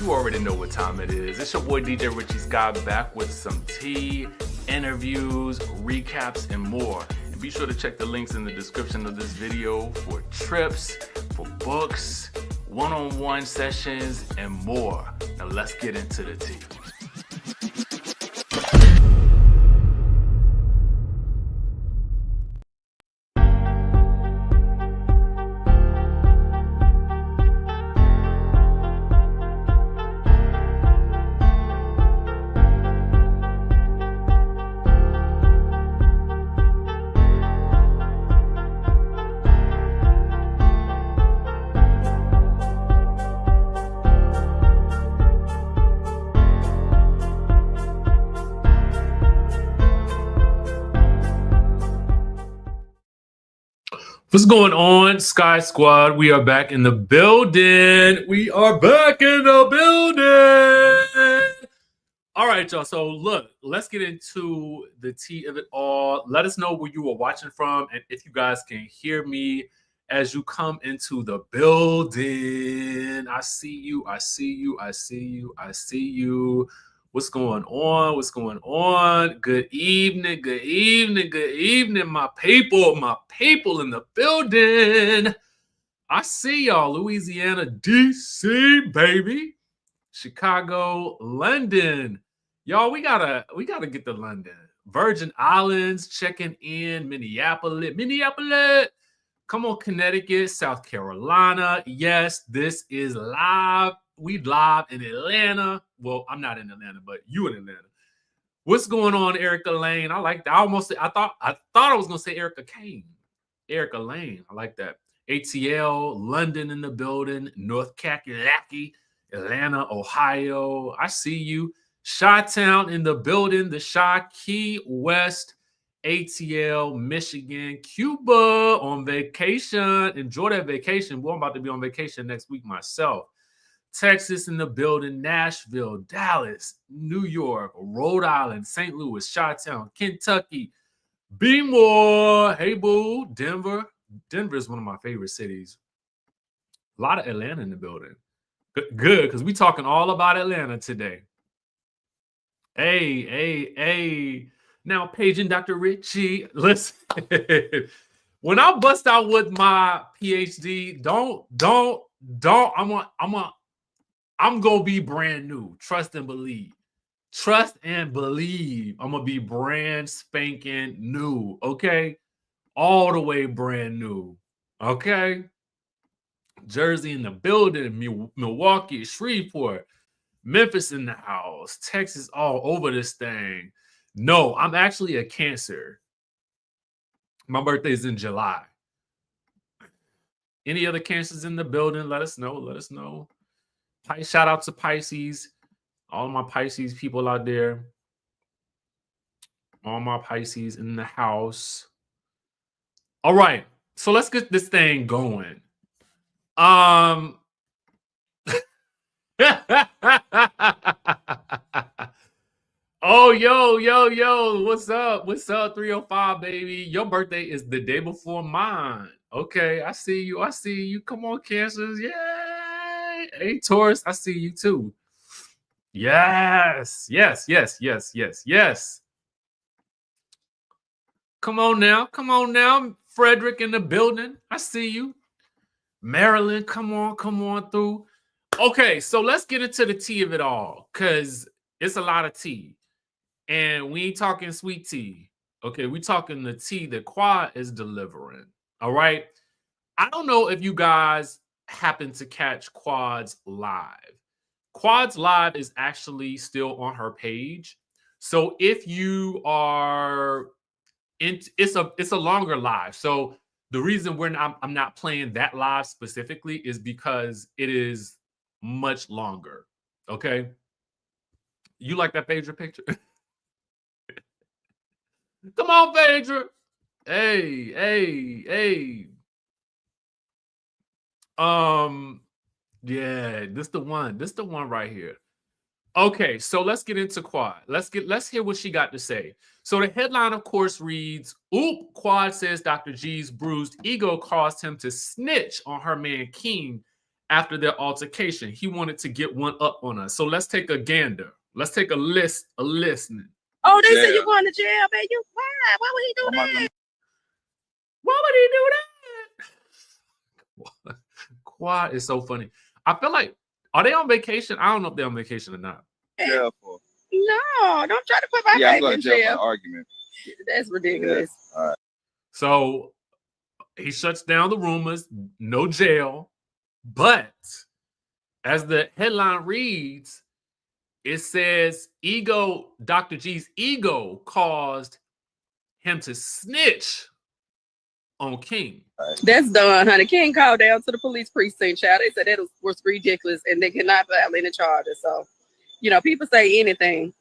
You already know what time it is. It's your boy DJ Richie Skye back with some tea, interviews, recaps, and more. And be sure to check the links in the description of this video for trips, for books, one-on-one sessions, and more. Now let's get into the tea. What's going on, Sky Squad? We are back in the building. All right, y'all. So look, let's get into the tea of it all. Let us know where you are watching from and if you guys can hear me as you come into the building. I see you. What's going on? Good evening, my people in the building. I see y'all. Louisiana, DC, baby. Chicago, London. Y'all, we gotta get to London. Virgin Islands checking in. Minneapolis. Come on, Connecticut, South Carolina. Yes, this is live. We live in Atlanta. Well, I'm not in Atlanta, but you in Atlanta. What's going on, Erica Lane? I like that. I thought I was gonna say Erica Kane. Erica Lane. I like that. ATL, London in the building, North Kakalaki, Atlanta, Ohio. I see you. Chi-Town in the building, the Chi Key West, ATL, Michigan, Cuba on vacation. Enjoy that vacation. Boy, I'm about to be on vacation next week myself. Texas in the building, Nashville, Dallas, New York, Rhode Island, St. Louis, Chi-Town, Kentucky, B-More, hey boo, Denver. Denver is one of my favorite cities. A lot of Atlanta in the building. Good, because we talking all about Atlanta today. Hey. Now, paging Dr. Richie, listen. When I bust out with my PhD, I'm gonna be brand new. Trust and believe. I'm gonna be brand spanking new. Okay, all the way brand new. Okay, Jersey in the building, Milwaukee, Shreveport, Memphis in the house, Texas all over this thing. No, I'm actually a Cancer. My birthday is in July. Any other Cancers in the building? Let us know. Shout out to Pisces. All my Pisces people out there. All my Pisces in the house. All right. So let's get this thing going. Oh, yo. What's up? 305, baby. Your birthday is the day before mine. Okay, I see you. Come on, Cancers. Yay. Hey, Taurus, I see you too. Yes. Come on now. Frederick in the building. I see you. Maryland, come on through. Okay, so let's get into the tea of it all, because it's a lot of tea. And we ain't talking sweet tea. Okay, we talking the tea that Quad is delivering. All right. I don't know if you guys happen to catch Quad's live. Quad's live is actually still on her page. So if you are it's a longer live. So the reason I'm not playing that live specifically is because it is much longer. Okay. You like that Phaedra picture? Come on, Phaedra. Hey. Yeah, this the one right here. Okay, so let's get into Quad. Let's hear what she got to say. So the headline, of course, reads, "Oop, Quad says Dr. G's bruised ego caused him to snitch on her man King after their altercation. He wanted to get one up on us. So let's take a gander. Let's take a listening. Oh, they said you're going to jail, man. You why? Why would he do that? Why would he do that? Quad is so funny. I feel like, are they on vacation? I don't know if they're on vacation or not. Careful. No, don't try to put my back in jail. Argument. That's ridiculous. Yeah. All right. So he shuts down the rumors, no jail. But as the headline reads, it says Dr. G's ego caused him to snitch on King. That's done, honey. King called down to the police precinct, child. They said that was ridiculous and they cannot file any charges. So, people say anything.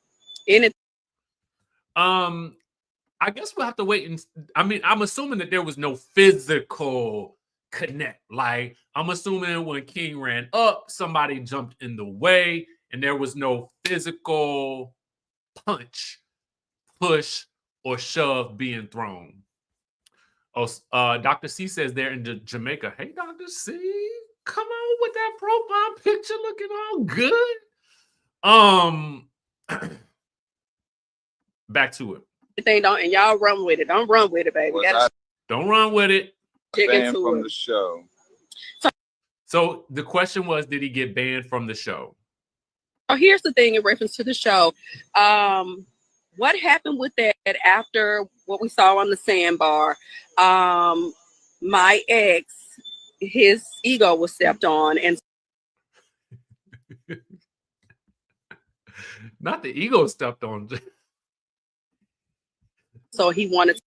I guess we'll have to wait. I'm assuming that there was no physical connect. Like, I'm assuming when King ran up, somebody jumped in the way and there was no physical punch, push, or shove being thrown. Oh, Dr. C says they're in Jamaica. Hey, Dr. C, come on with that profile picture looking all good. Back to it. And y'all run with it. Don't run with it, baby. Don't run with it. Banned from the show. So the question was, did he get banned from the show? Oh, here's the thing in reference to the show. What happened with that after what we saw on the sandbar? My ex, his ego was stepped on, and not the ego stepped on. So he wanted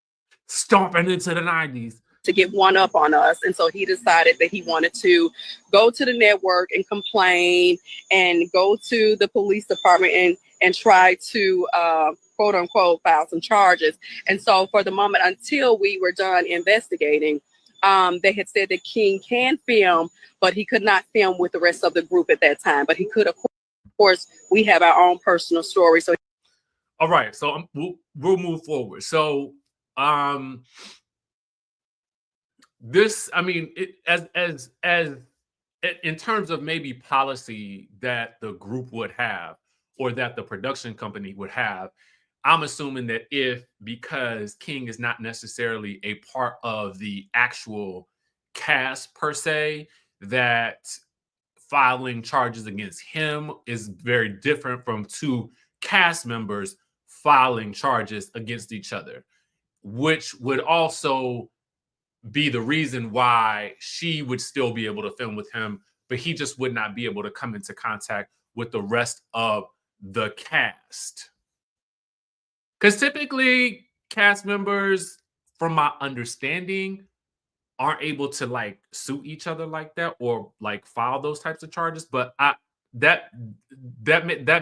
stomping into the 90s to get one up on us. And so he decided that he wanted to go to the network and complain and go to the police department and try to quote unquote file some charges. And so for the moment, until we were done investigating, they had said that King can film, but he could not film with the rest of the group at that time. But he could, of course, we have our own personal story. So all right, so we'll move forward. So, this, I mean, as in terms of maybe policy that the group would have or that the production company would have, I'm assuming that because King is not necessarily a part of the actual cast per se, that filing charges against him is very different from two cast members filing charges against each other, which would also be the reason why she would still be able to film with him, but he just would not be able to come into contact with the rest of the cast. Because typically cast members, from my understanding, aren't able to like sue each other like that or like file those types of charges. But that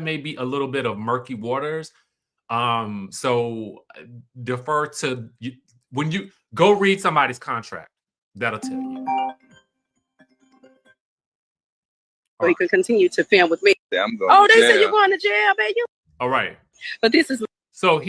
may be a little bit of murky waters. So defer to you when you go read somebody's contract. That'll tell you. So he could continue to film with me. I'm going they said you're going to jail, baby. All right. But this is so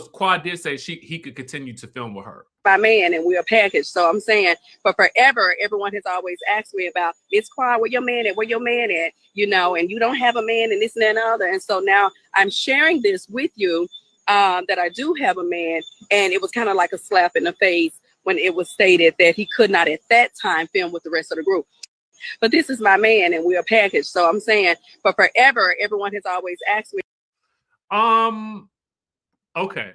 Quad did say he could continue to film with her. My man, and we're a package. So I'm saying, for forever, everyone has always asked me about, Miss Quad, where your man at? Where your man at? And you don't have a man and this and that and other. And so now I'm sharing this with you, that I do have a man. And it was kind of like a slap in the face when it was stated that he could not at that time film with the rest of the group. But this is my man and we're a package. So I'm saying, for forever, everyone has always asked me. Okay.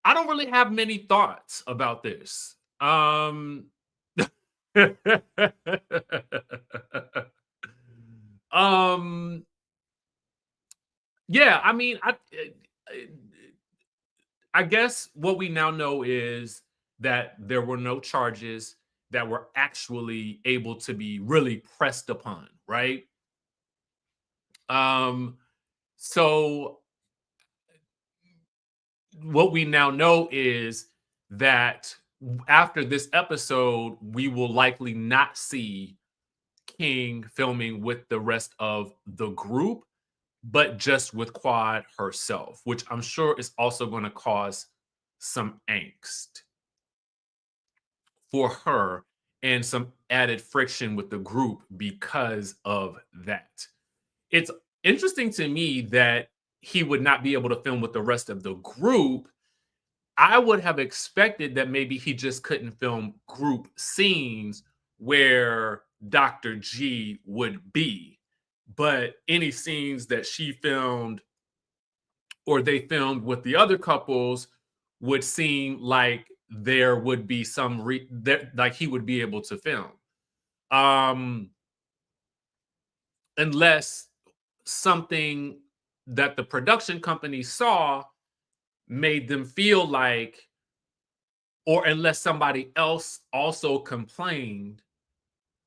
I don't really have many thoughts about this. Yeah, I mean, I guess what we now know is that there were no charges that were actually able to be really pressed upon, right? So what we now know is that after this episode, we will likely not see King filming with the rest of the group. but just with Quad herself, which I'm sure is also going to cause some angst for her and some added friction with the group because of that. It's interesting to me that he would not be able to film with the rest of the group. I would have expected that maybe he just couldn't film group scenes where Dr. G would be. But any scenes that she filmed or they filmed with the other couples would seem like there would be some like he would be able to film. Um unless something that the production company saw made them feel like, or unless somebody else also complained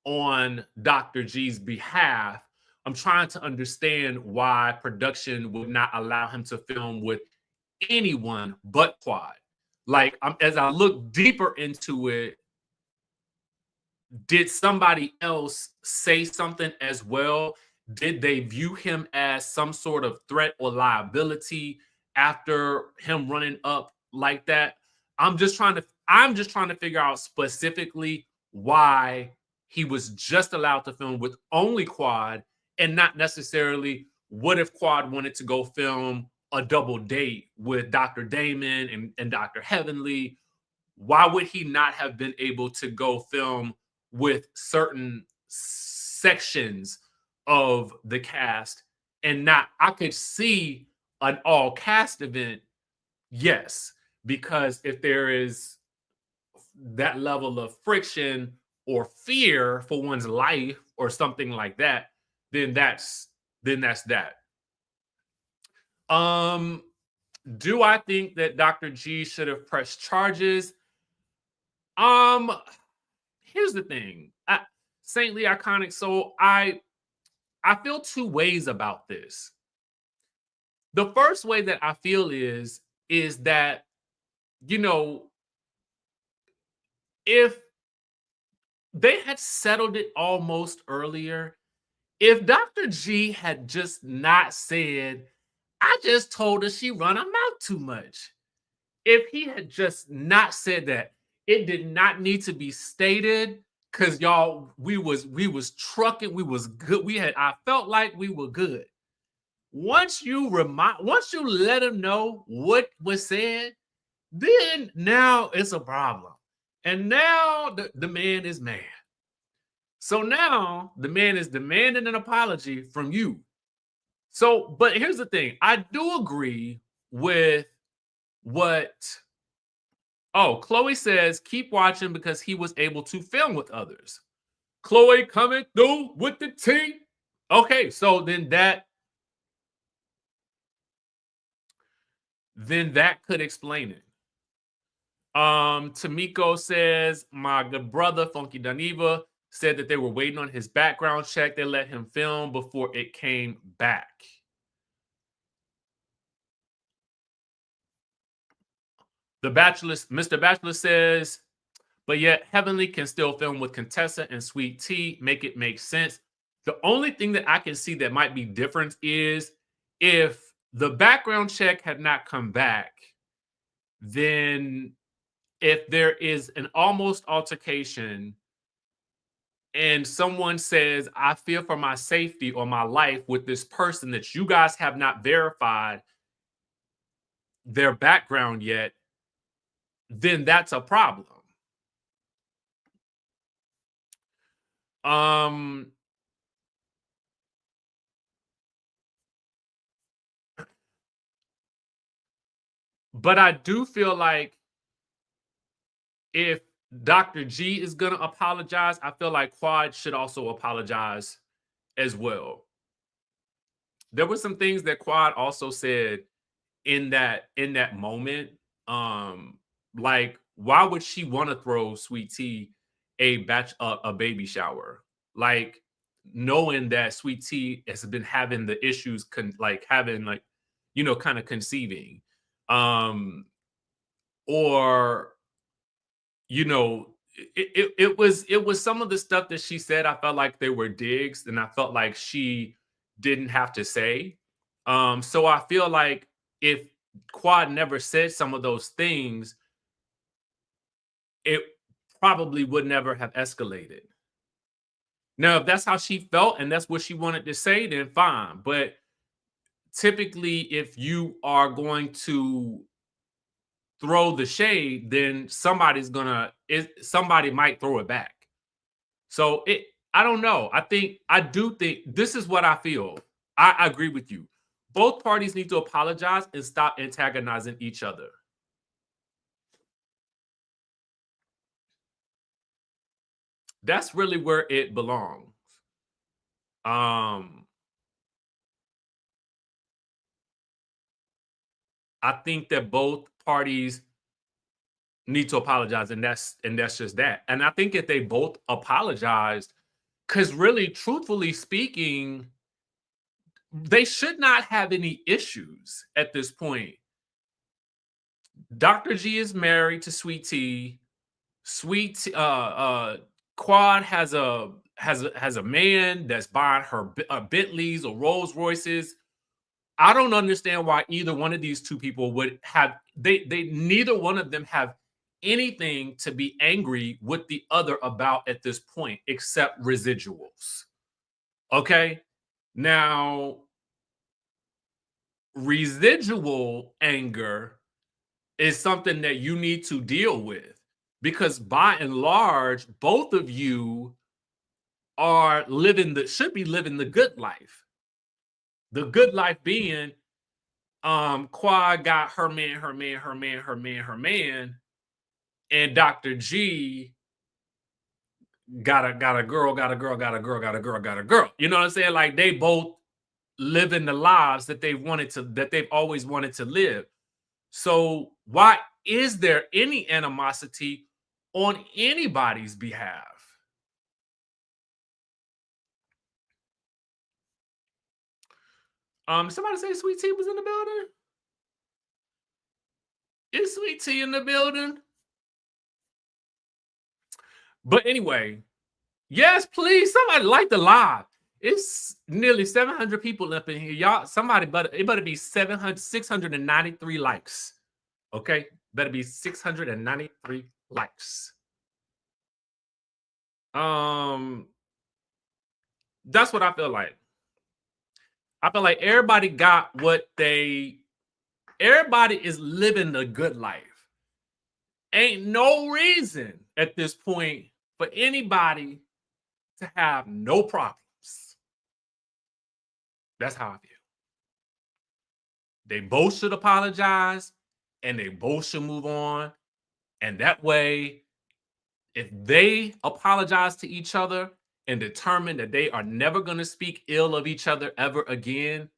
on Dr. G's behalf. I'm trying to understand why production would not allow him to film with anyone but Quad. Like, as I look deeper into it, did somebody else say something as well? Did they view him as some sort of threat or liability after him running up like that? I'm just trying to figure out specifically why he was just allowed to film with only Quad and not necessarily what if Quad wanted to go film a double date with Dr. Damon and Dr. Heavenly. Why would he not have been able to go film with certain sections of the cast and not? I could see an all cast event, yes, because if there is that level of friction or fear for one's life or something like that, then that's that. Um, do I think that Dr. G should have pressed charges? Um, Here's the thing. Saintly Iconic Soul, I feel two ways about this. The first way that I feel is that, you know, if they had settled it almost earlier, if Dr. G had just not said, I just told her she run her mouth too much. If he had just not said that, it did not need to be stated because y'all, we was trucking, we was good. I felt like we were good. Once you let him know what was said, then now it's a problem. And now the man is mad. So now the man is demanding an apology from you. So, but here's the thing. I do agree with what. Oh, Chloe says, keep watching because he was able to film with others. Chloe coming through with the tea. Okay, so then that could explain it. Tamiko says, my good brother, Funky Daniva, said that they were waiting on his background check. They let him film before it came back. Mr. Bachelor says, but yet Heavenly can still film with Contessa and Sweet Tea, make it make sense. The only thing that I can see that might be different is if the background check had not come back, then if there is an almost altercation and someone says, I fear for my safety or my life with this person that you guys have not verified their background yet, then that's a problem. But I do feel like if Dr. G is going to apologize, I feel like Quad should also apologize as well. There were some things that Quad also said in that moment. Like, why would she want to throw Sweet Tea a baby shower? Like, knowing that Sweet Tea has been having the issues kind of conceiving. Or it was some of the stuff that she said. I felt like they were digs, and I felt like she didn't have to say. So I feel like if Quad never said some of those things, it probably would never have escalated. Now, if that's how she felt and that's what she wanted to say, then fine. But typically, if you are going to throw the shade, then somebody might throw it back. So I don't know. I do think this is what I feel. I agree with you. Both parties need to apologize and stop antagonizing each other. That's really where it belongs. I think that both parties need to apologize, and that's just that. And I think if they both apologized, because really, truthfully speaking, they should not have any issues at this point. Dr. G is married to Sweet T. Quad has a man that's buying her Bentleys or Rolls Royces. I don't understand why either one of these two people would have they neither one of them have anything to be angry with the other about at this point except residuals. Okay? Now, residual anger is something that you need to deal with because by and large, both of you are should be living the good life. The good life being Quad got her man, and Dr. G got a girl. You know what I'm saying? Like they both living the lives that they've always wanted to live. So why is there any animosity on anybody's behalf? Somebody say Sweet Tea was in the building? Is Sweet Tea in the building? But anyway, yes, please, somebody like the live. It's nearly 700 people up in here. Y'all, it better be 693 likes. Okay? Better be 693 likes. That's what I feel like. I feel like everybody got everybody is living the good life. Ain't no reason at this point for anybody to have no problems. That's how I feel. They both should apologize and they both should move on. And that way, if they apologize to each other and determine that they are never going to speak ill of each other ever again,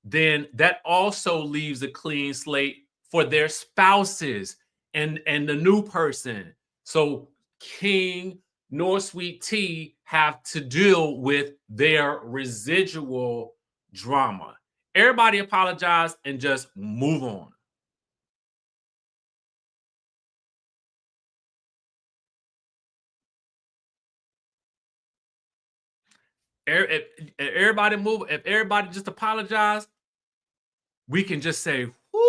then that also leaves a clean slate for their spouses and the new person. So King nor Sweet Tea have to deal with their residual drama. Everybody apologize and just move on. If everybody move, if everybody just apologize, we can just say, whoo,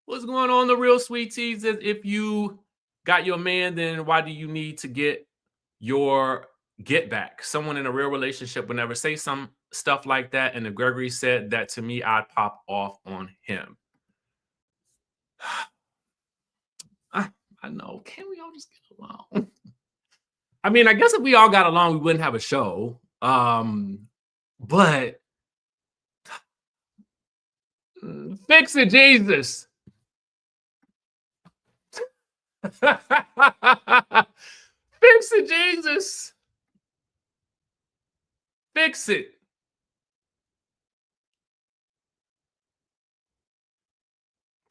what's going on, the real Sweet Teas? If you got your man, then why do you need to get your get back? Someone in a real relationship would never say some stuff like that. And if Gregory said that to me, I'd pop off on him. I know. Can we all just get along? I mean, I guess if we all got along, we wouldn't have a show. But fix it, Jesus. Fix it, Jesus. Fix it.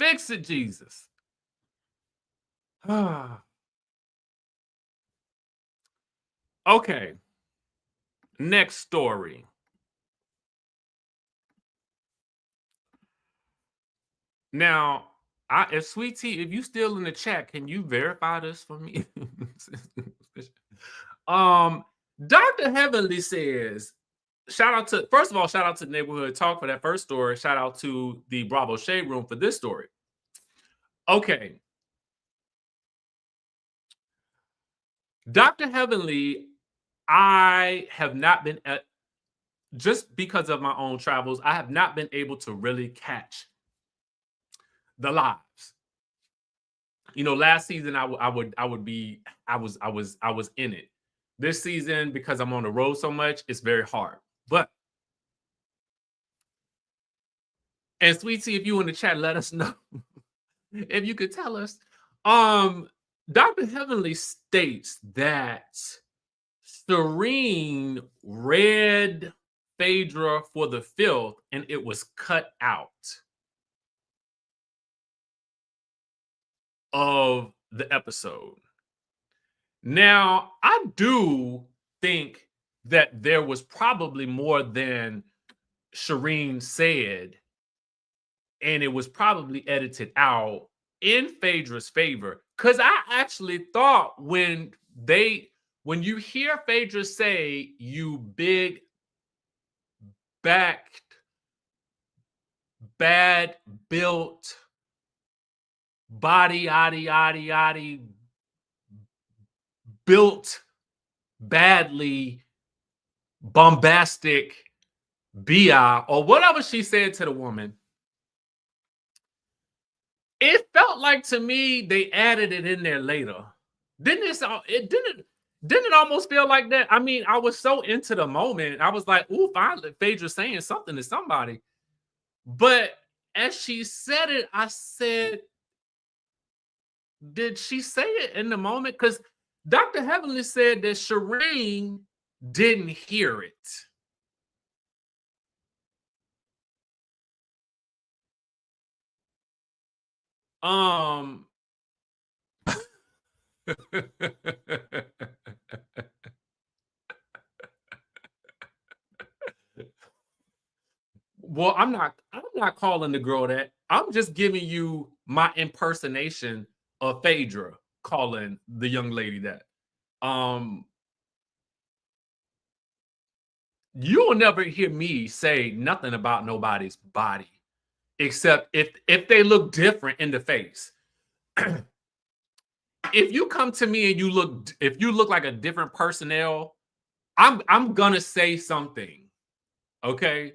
Fix it, Jesus. Okay. Next story. Now, if Sweet Tea, if you still in the chat, can you verify this for me? Dr. Heavenly says, first of all, shout out to Neighborhood Talk for that first story. Shout out to the Bravo Shade Room for this story. Okay. Dr. Heavenly, I have not been just because of my own travels, I have not been able to really catch the lives. You know, last season I was in it. This season, because I'm on the road so much, it's very hard. But and Sweetie, if you in the chat, let us know if you could tell us. Dr. Heavenly states that Sherien read Phaedra for the Filth and it was cut out of the episode. Now, I do think that there was probably more than Sherien said, and it was probably edited out in Phaedra's favor. Because I actually thought when you hear Phaedra say, "You big backed, bad built, body, built badly, bombastic BI," or whatever she said to the woman, it felt like to me they added it in there later. Didn't it almost feel like that? I mean, I was so into the moment. I was like, ooh, finally, Phaedra saying something to somebody. But as she said it, I said, did she say it in the moment? Because Dr. Heavenly said that Sherien didn't hear it. Well, I'm not calling the girl that. I'm just giving you my impersonation of Phaedra calling the young lady that. You will never hear me say nothing about nobody's body, except if they look different in the face. If you come to me and if you look like a different personnel, I'm gonna say something. Okay.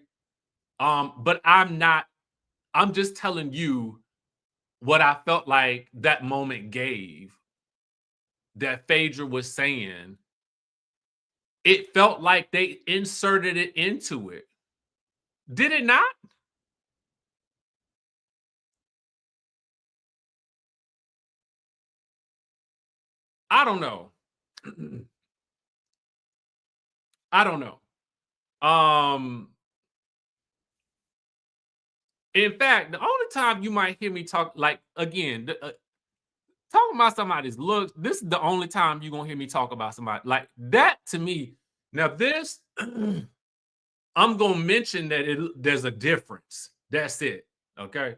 But I'm just telling you what I felt like that moment gave, that Phaedra was saying. It felt like they inserted it into it. Did it not? I don't know. I don't know. In fact, the only time you might hear me talk, like, again, talking about somebody's looks, this is the only time you're gonna hear me talk about somebody like that. To me, now this, I'm gonna mention that there's a difference. That's it. Okay.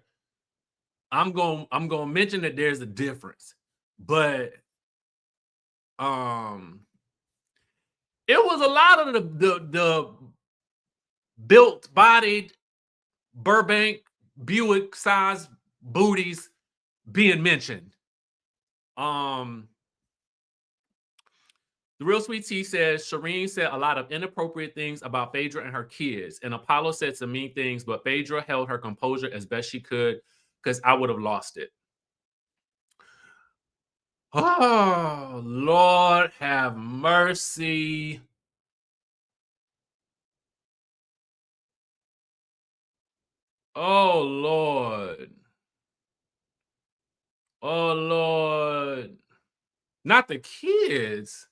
I'm gonna mention that there's a difference, but it was a lot of the built bodied Burbank Buick size booties being mentioned. The Real Sweet Tea says Sherien said a lot of inappropriate things about Phaedra and her kids, and Apollo said some mean things, but Phaedra held her composure as best she could, because I would have lost it. Oh, Lord have mercy. Oh, Lord. Oh, Lord. Not the kids.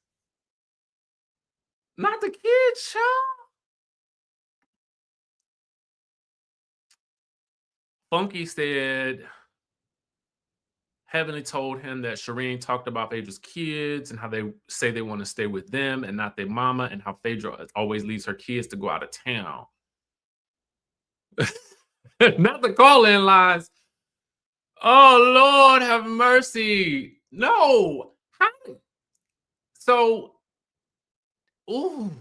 Not the kids, child. Funky said Heavenly told him that Sherien talked about Phaedra's kids and how they say they want to stay with them and not their mama, and how Phaedra always leaves her kids to go out of town. Not the call-in lines. Oh, Lord have mercy. No. How? So Ooh,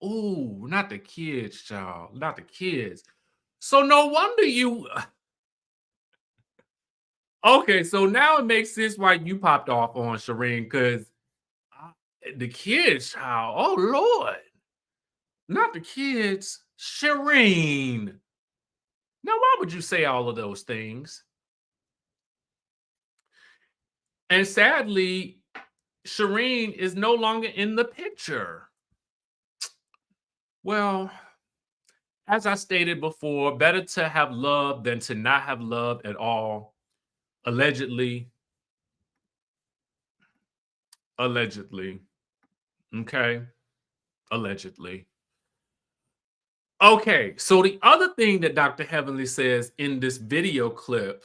ooh, not the kids, child. Not the kids. So no wonder you. Okay, so now it makes sense why you popped off on Sherien, because the kids, child. Oh Lord, not the kids. Sherien. Now, why would you say all of those things? And sadly, Sherien is no longer in the picture. Well, as I stated before, better to have love than to not have love at all. Allegedly. Allegedly. Okay. Allegedly. Okay. So the other thing that Dr. Heavenly says in this video clip,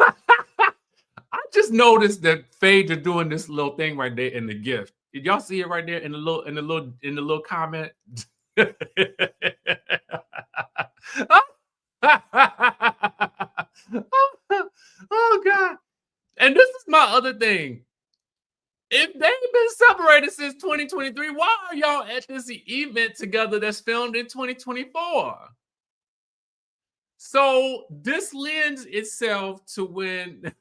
I just noticed that Phaedra doing this little thing right there in the gift. Did y'all see it right there in the little comment? Oh God. And this is my other thing. If they've been separated since 2023, why are y'all at this event together that's filmed in 2024? So this lends itself to when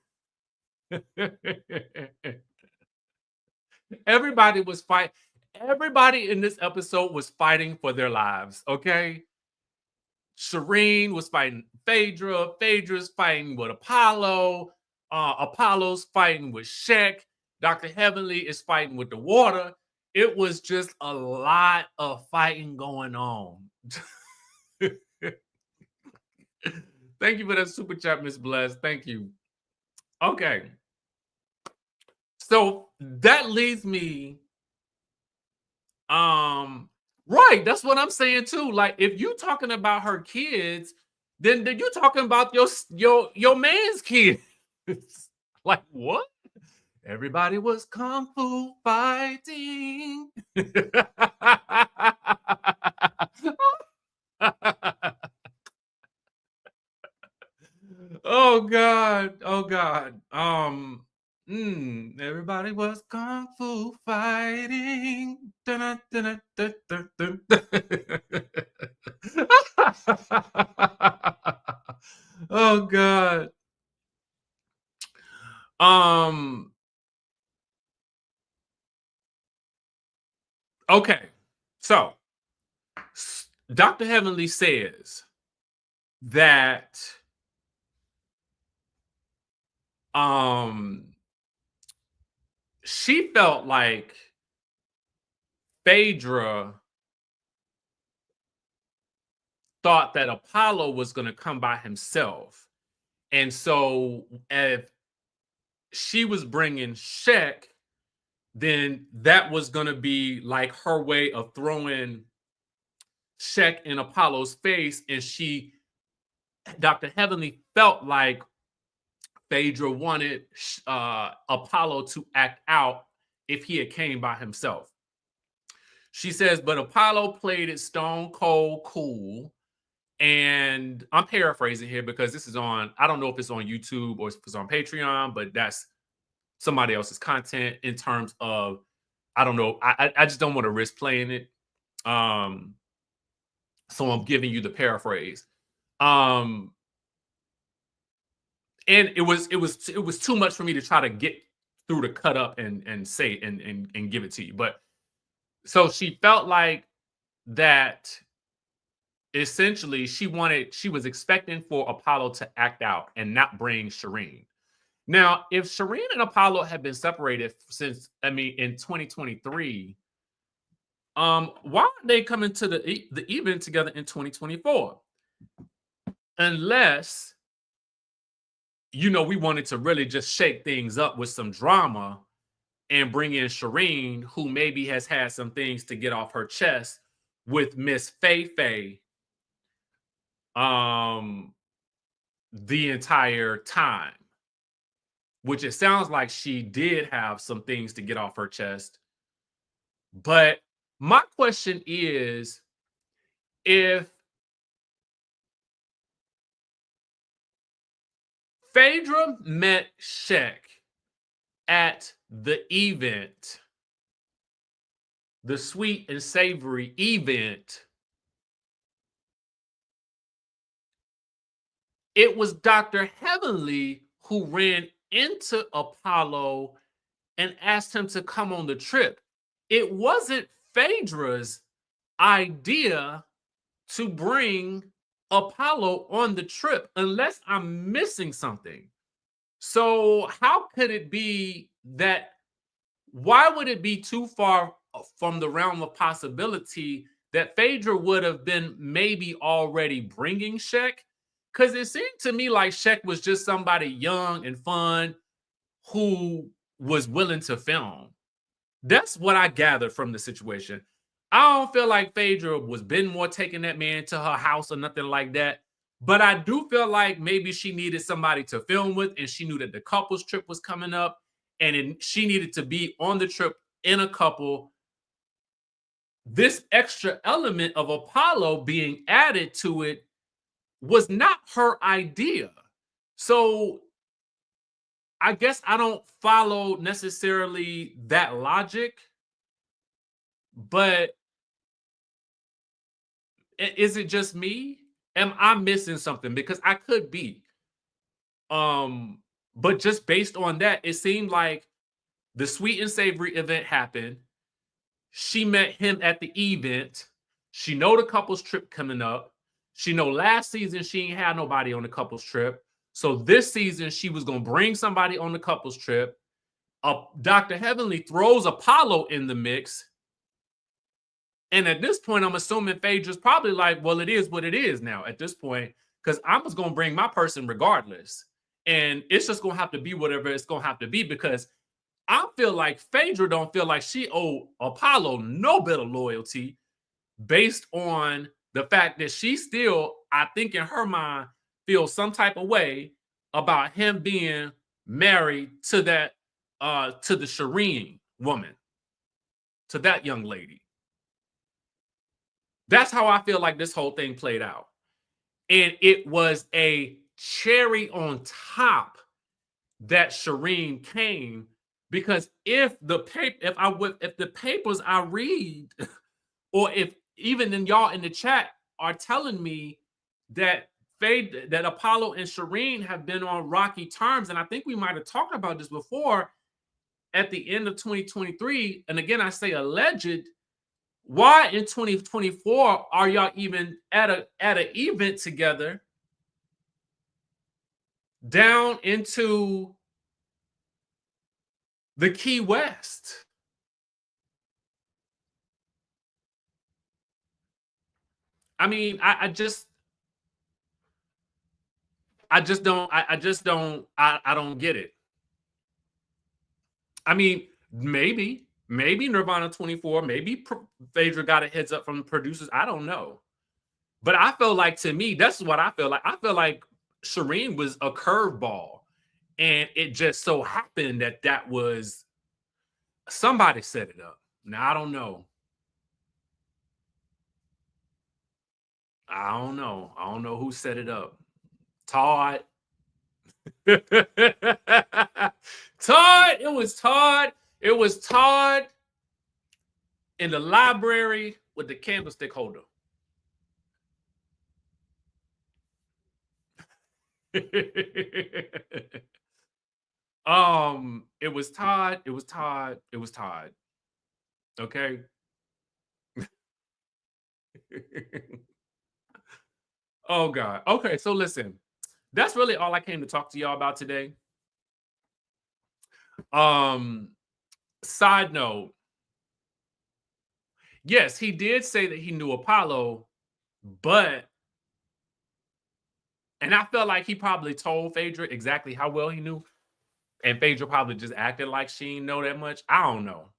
everybody was fighting. Everybody in this episode was fighting for their lives, okay? Sherien was fighting Phaedra. Phaedra's fighting with Apollo. Apollo's fighting with Shek. Dr. Heavenly is fighting with the water. It was just a lot of fighting going on. Thank you for that super chat, Miss Bless. Thank you. Okay. So that leads me. Right, that's what I'm saying too. Like, if you talking about her kids, then you talking about your man's kids. Like, what? Everybody was kung fu fighting. Oh God. Oh God. Everybody was kung fu fighting. Dun, dun, dun, dun, dun, dun. Oh God. Um. Okay. So, Dr. Heavenly says that um she felt like Phaedra thought that Apollo was going to come by himself. And so if she was bringing Shek, then that was going to be like her way of throwing Shek in Apollo's face. And Dr. Heavenly felt like Phaedra wanted Apollo to act out if he had came by himself. She says, but Apollo played it stone cold cool. And I'm paraphrasing here because this is I don't know if it's on YouTube or if it's on Patreon, but that's somebody else's content in terms of, I don't know. I just don't want to risk playing it. So I'm giving you the paraphrase. And it was too much for me to try to get through to cut up and say and give it to you. But so she felt like that essentially she was expecting for Apollo to act out and not bring Sherien. Now, if Sherien and Apollo had been separated since, in 2023, why aren't they coming to the event together in 2024? Unless, we wanted to really just shake things up with some drama and bring in Sherien, who maybe has had some things to get off her chest with Miss Faye the entire time, which it sounds like she did have some things to get off her chest. But my question is, if Phaedra met Shek at the event the sweet and savory event, it was Dr. Heavenly who ran into Apollo and asked him to come on the trip. It wasn't Phaedra's idea to bring Apollo on the trip, unless I'm missing something. So, how could it be that? Why would it be too far from the realm of possibility that Phaedra would have been maybe already bringing Shek? Because it seemed to me like Shek was just somebody young and fun who was willing to film. That's what I gathered from the situation. I don't feel like Phaedra was been more taking that man to her house or nothing like that. But I do feel like maybe she needed somebody to film with, and she knew that the couples trip was coming up, and she needed to be on the trip in a couple. This extra element of Apollo being added to it was not her idea. So I guess I don't follow necessarily that logic, but is it just me? Am I missing something? Because I could be. But just based on that, it seemed like the sweet and savory event happened. She met him at the event. She know the couples trip coming up. She know last season she ain't had nobody on the couples trip. So this season she was gonna bring somebody on the couples trip. Dr. Heavenly throws Apollo in the mix. And at this point, I'm assuming Phaedra's probably like, well, it is what it is now at this point, because I was going to bring my person regardless. And it's just going to have to be whatever it's going to have to be, because I feel like Phaedra don't feel like she owe Apollo no bit of loyalty based on the fact that she still, I think in her mind, feels some type of way about him being married to that, to the Sherien woman, to that young lady. That's how I feel like this whole thing played out. And it was a cherry on top that Sherien came, because if the papers I read, or if even in y'all in the chat are telling me that that Apollo and Sherien have been on rocky terms, and I think we might have talked about this before at the end of 2023, and again I say alleged. Why in 2024 are y'all even at an event together down into the Key West? I mean, I just don't get it. I mean, maybe Nirvana 24, maybe Phaedra got a heads up from the producers. I don't know. But I feel like, to me, that's what I feel like. I feel like Sherien was a curveball. And it just so happened that was somebody set it up. Now, I don't know. I don't know who set it up. Todd. Todd. It was Todd. It was Todd in the library with the candlestick holder. It was Todd. It was Todd. It was Todd. Okay. Oh God. Okay, so listen. That's really all I came to talk to y'all about today. Side note. Yes, he did say that he knew Apollo, but and I felt like he probably told Phaedra exactly how well he knew, and Phaedra probably just acted like she didn't know that much. I don't know.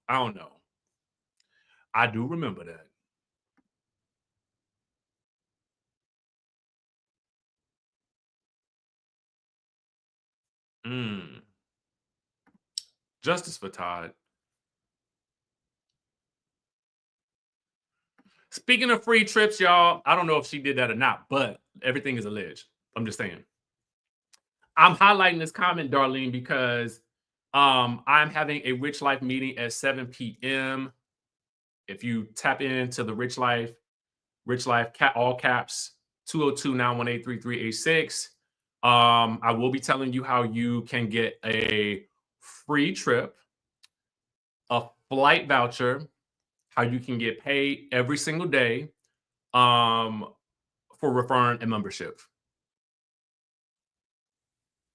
I do remember that. Justice for Todd. Speaking of free trips, y'all, I don't know if she did that or not, but everything is alleged. I'm just saying. I'm highlighting this comment, Darlene, because I'm having a Rich Life meeting at 7 p.m. if you tap into the Rich Life, all caps, 202-918-3386. I will be telling you how you can get a free trip, a flight voucher, how you can get paid every single day for referring a membership.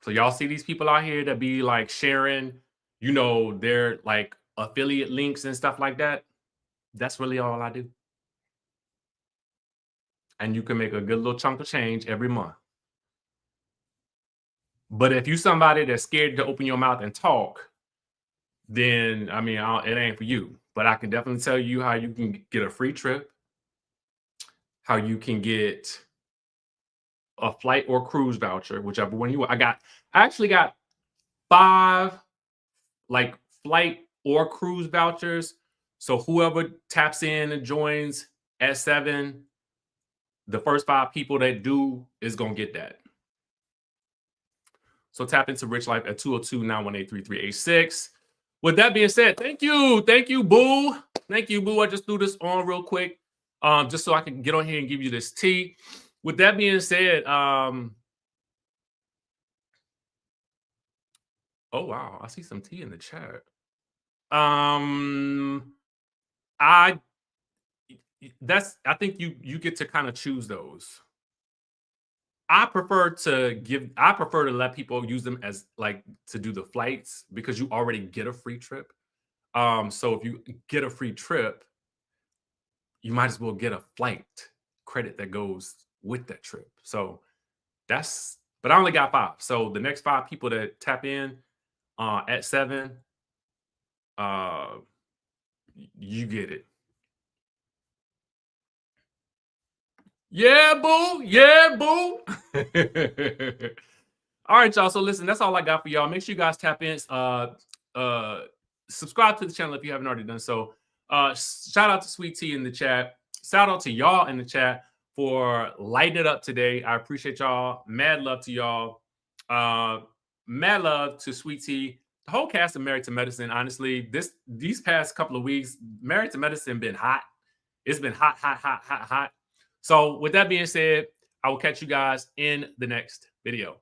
So y'all see these people out here that be like sharing, you know, their like affiliate links and stuff like that. That's really all I do. And you can make a good little chunk of change every month. But if you somebody that's scared to open your mouth and talk, then I mean, it ain't for you. But I can definitely tell you how you can get a free trip, how you can get a flight or cruise voucher, whichever one you want. I actually got 5 like flight or cruise vouchers. So whoever taps in and joins at 7, the first 5 people that do is gonna get that. So tap into Rich Life at 202-918-3386. With that being said, thank you, boo. Thank you, boo. I just threw this on real quick, just so I can get on here and give you this tea. With that being said, oh wow, I see some tea in the chat. I think you get to kind of choose those. I prefer to let people use them as like to do the flights because you already get a free trip. So if you get a free trip, you might as well get a flight credit that goes with that trip. So but I only got 5. So the next 5 people that tap in at 7, you get it. Yeah, boo. Yeah, boo. All right, y'all. So listen, that's all I got for y'all. Make sure you guys tap in. Subscribe to the channel if you haven't already done so. Shout out to Sweet Tea in the chat. Shout out to y'all in the chat for lighting it up today. I appreciate y'all. Mad love to y'all. Mad love to Sweet Tea. The whole cast of Married to Medicine. Honestly, these past couple of weeks, Married to Medicine been hot. It's been hot, hot, hot, hot, hot. So with that being said, I will catch you guys in the next video.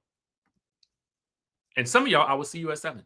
And some of y'all, I will see you at 7.